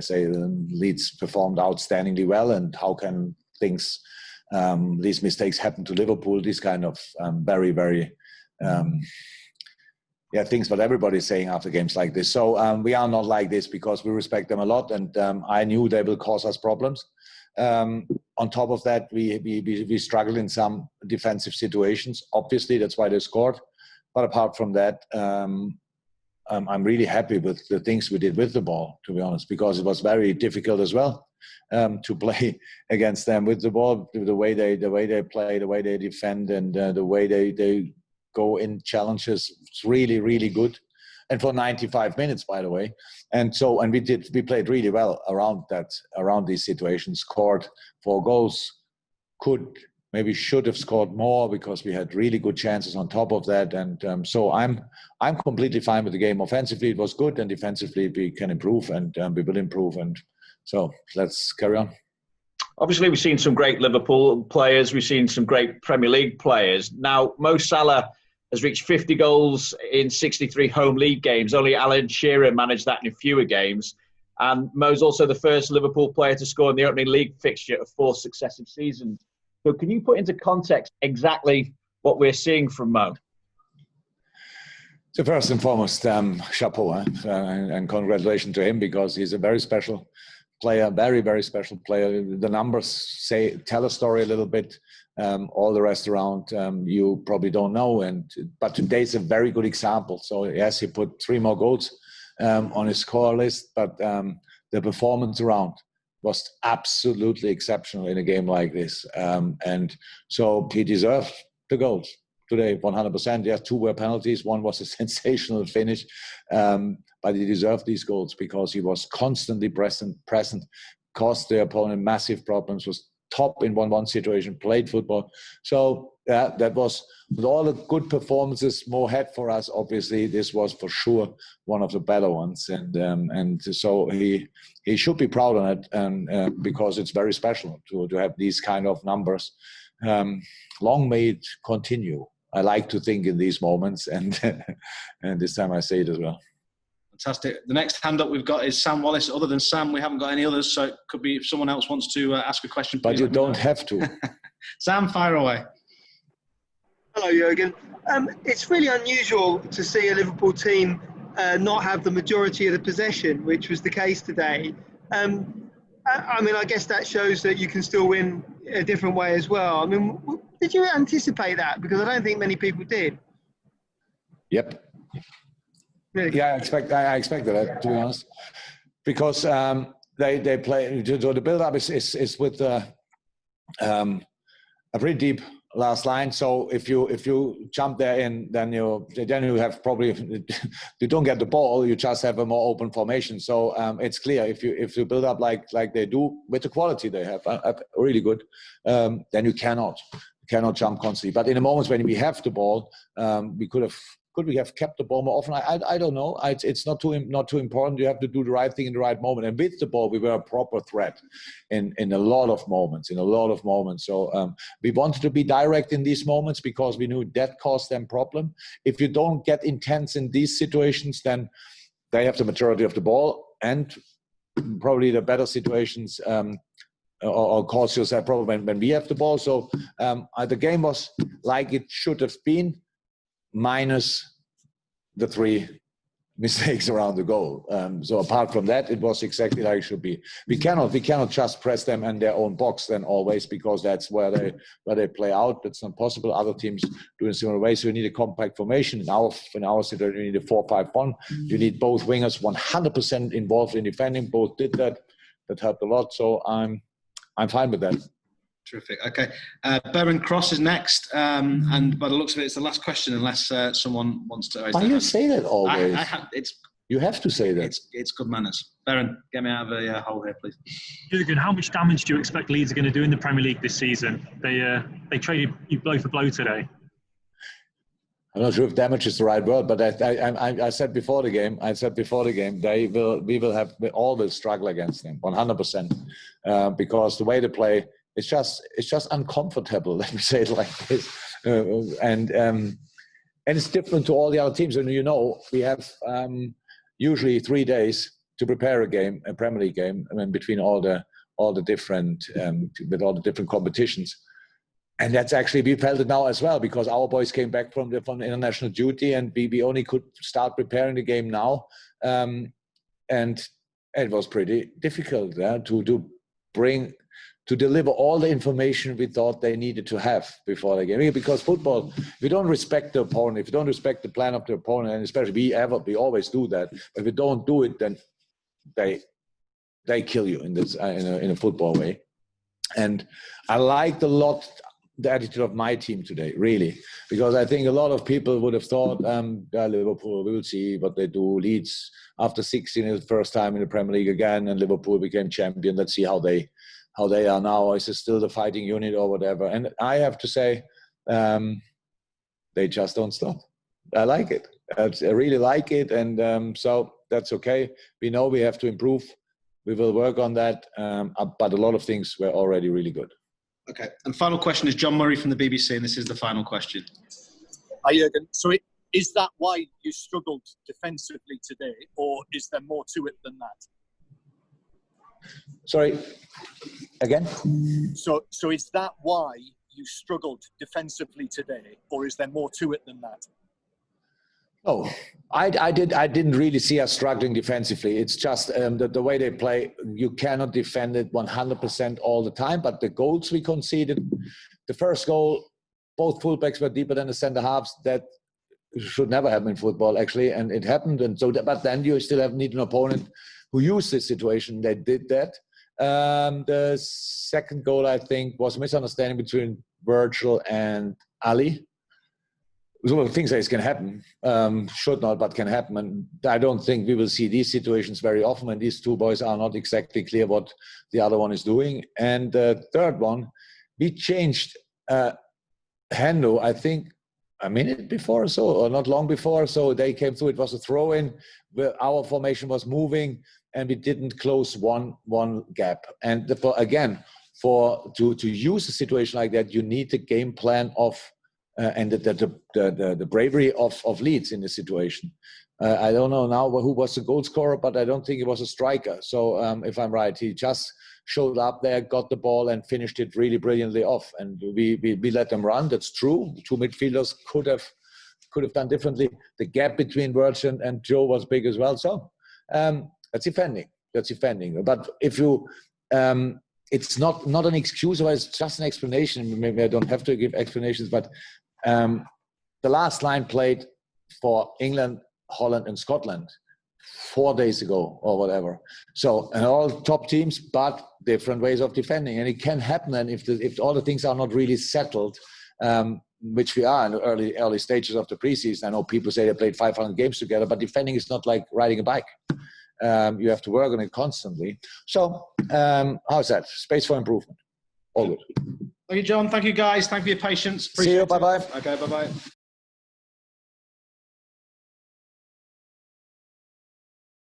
say Leeds performed outstandingly well, and how can things, these mistakes happen to Liverpool? These kind of very, very, things what everybody's saying after games like this. So we are not like this because we respect them a lot, and I knew they will cause us problems. On top of that, we struggled in some defensive situations. Obviously, that's why they scored. But apart from that, I'm really happy with the things we did with the ball, to be honest, because it was very difficult as well to play against them with the ball. The way they play, the way they defend, and the way they go in challenges, it's really, really good. And for 95 minutes, by the way. And we played really well around these situations, scored 4 goals, should have scored more because we had really good chances on top of that. And so I'm completely fine with the game. Offensively, it was good, and defensively, we can improve, and we will improve. And so let's carry on. Obviously, we've seen some great Liverpool players. We've seen some great Premier League players. Now, Mo Salah has reached 50 goals in 63 home league games. Only Alan Shearer managed that in fewer games. And Mo's also the first Liverpool player to score in the opening league fixture of 4 successive seasons. So can you put into context exactly what we're seeing from Mo? So first and foremost, chapeau, and congratulations to him, because he's a very special player, very, very special player. The numbers tell a story a little bit. All the rest around you probably don't know, but today's a very good example. So yes, he put 3 more goals on his score list, but the performance around was absolutely exceptional in a game like this, and so he deserved the goals today 100%. Yes, 2 were penalties, 1 was a sensational finish, but he deserved these goals because he was constantly present, caused the opponent massive problems, was top in 1-1 situation, played football. So that was, with all the good performances Mo had for us, obviously this was for sure one of the better ones, and so he should be proud of it, and because it's very special to have these kind of numbers. Long may it continue. I like to think in these moments, and this time I say it as well. Fantastic. The next hand up we've got is Sam Wallace. Other than Sam, we haven't got any others, so it could be if someone else wants to ask a question. But you don't have to. Sam, fire away. Hello, Jurgen. It's really unusual to see a Liverpool team not have the majority of the possession, which was the case today. I mean, I guess that shows that you can still win a different way as well. I mean, did you anticipate that? Because I don't think many people did. Yep. Really? Yeah, I expected that, to be honest, because they play. The build-up is with a pretty deep last line. So if you jump there in, then you have probably, you don't get the ball. You just have a more open formation. So it's clear if you build up like they do with the quality they have, really good, then you cannot jump constantly. But in the moments when we have the ball, could we have kept the ball more often? I don't know. It's not too important. You have to do the right thing in the right moment. And with the ball, we were a proper threat in a lot of moments. So we wanted to be direct in these moments because we knew that caused them problem. If you don't get intense in these situations, then they have the majority of the ball, and probably the better situations or cause yourself problem when we have the ball. So the game was like it should have been, minus the 3 mistakes around the goal. So apart from that, it was exactly like it should be. We cannot just press them in their own box then always, because that's where they play out. That's not possible. Other teams do in a similar way. So you need a compact formation. In our situation, you need a 4-5-1. You need both wingers 100% involved in defending. Both did that. That helped a lot. So I'm fine with that. Terrific. Okay. Baron Cross is next. And by the looks of it, it's the last question, unless someone wants to raise their hand. Why you say that always? You have to say that. It's good manners. Baron, get me out of a hole here, please. Jurgen, how much damage do you expect Leeds are going to do in the Premier League this season? They traded you blow for blow today. I'm not sure if damage is the right word, but I said before the game, we all will struggle against them 100%, because the way they play, it's just uncomfortable. Let me say it like this, and it's different to all the other teams. And we have usually 3 days to prepare a Premier League game. I mean, between all the different with all the different competitions. And that's actually, we felt it now as well, because our boys came back from international duty, and we only could start preparing the game now. And it was pretty difficult to deliver all the information we thought they needed to have before the game. Because football, if you don't respect the opponent, if you don't respect the plan of the opponent, and especially we always do that, but if you don't do it, then they kill you in a football way. And I liked a lot the attitude of my team today, really, because I think a lot of people would have thought, Liverpool, we will see what they do. Leeds, after 16, is the first time in the Premier League again, and Liverpool became champion. Let's see how they are now. Is it still the fighting unit or whatever? And I have to say, they just don't stop. I like it. I really like it, and so that's okay. We know we have to improve. We will work on that, but a lot of things were already really good. Okay, and final question is John Murray from the BBC, and this is the final question. Hi, Jurgen. So is that why you struggled defensively today, or is there more to it than that? Sorry, again? So is that why you struggled defensively today, or is there more to it than that? Oh, I didn't really see us struggling defensively. It's just the way they play. You cannot defend it 100% all the time. But the goals we conceded, the first goal, both fullbacks were deeper than the centre halves. That should never happen in football, actually, and it happened. And so, but then you still need an opponent who used this situation. They did that. The second goal, I think, was a misunderstanding between Virgil and Ali. So things that can happen, should not, but can happen. And I don't think we will see these situations very often when these two boys are not exactly clear what the other one is doing. And the third one, we changed Hendo, I think, a minute before or so, or not long before. So they came through. It was a throw-in where our formation was moving, and we didn't close one gap. And to use a situation like that, you need the game plan of and the bravery of Leeds in this situation. I don't know now who was the goal scorer, but I don't think it was a striker. So if I'm right, he just showed up there, got the ball, and finished it really brilliantly off. And we let them run. That's true. The two midfielders could have done differently. The gap between Virgil and Joe was big as well. So that's defending. But if you it's not an excuse, or it's just an explanation. Maybe I don't have to give explanations, but the last line played for England, Holland, and Scotland 4 days ago or whatever. So, and all top teams, but different ways of defending. And it can happen, and if all the things are not really settled, which we are in the early stages of the preseason. I know people say they played 500 games together, but defending is not like riding a bike. You have to work on it constantly. So, how's that? Space for improvement. All good. Thank you, John. Thank you, guys. Thank you for your patience. See you. Bye-bye. Okay, bye-bye.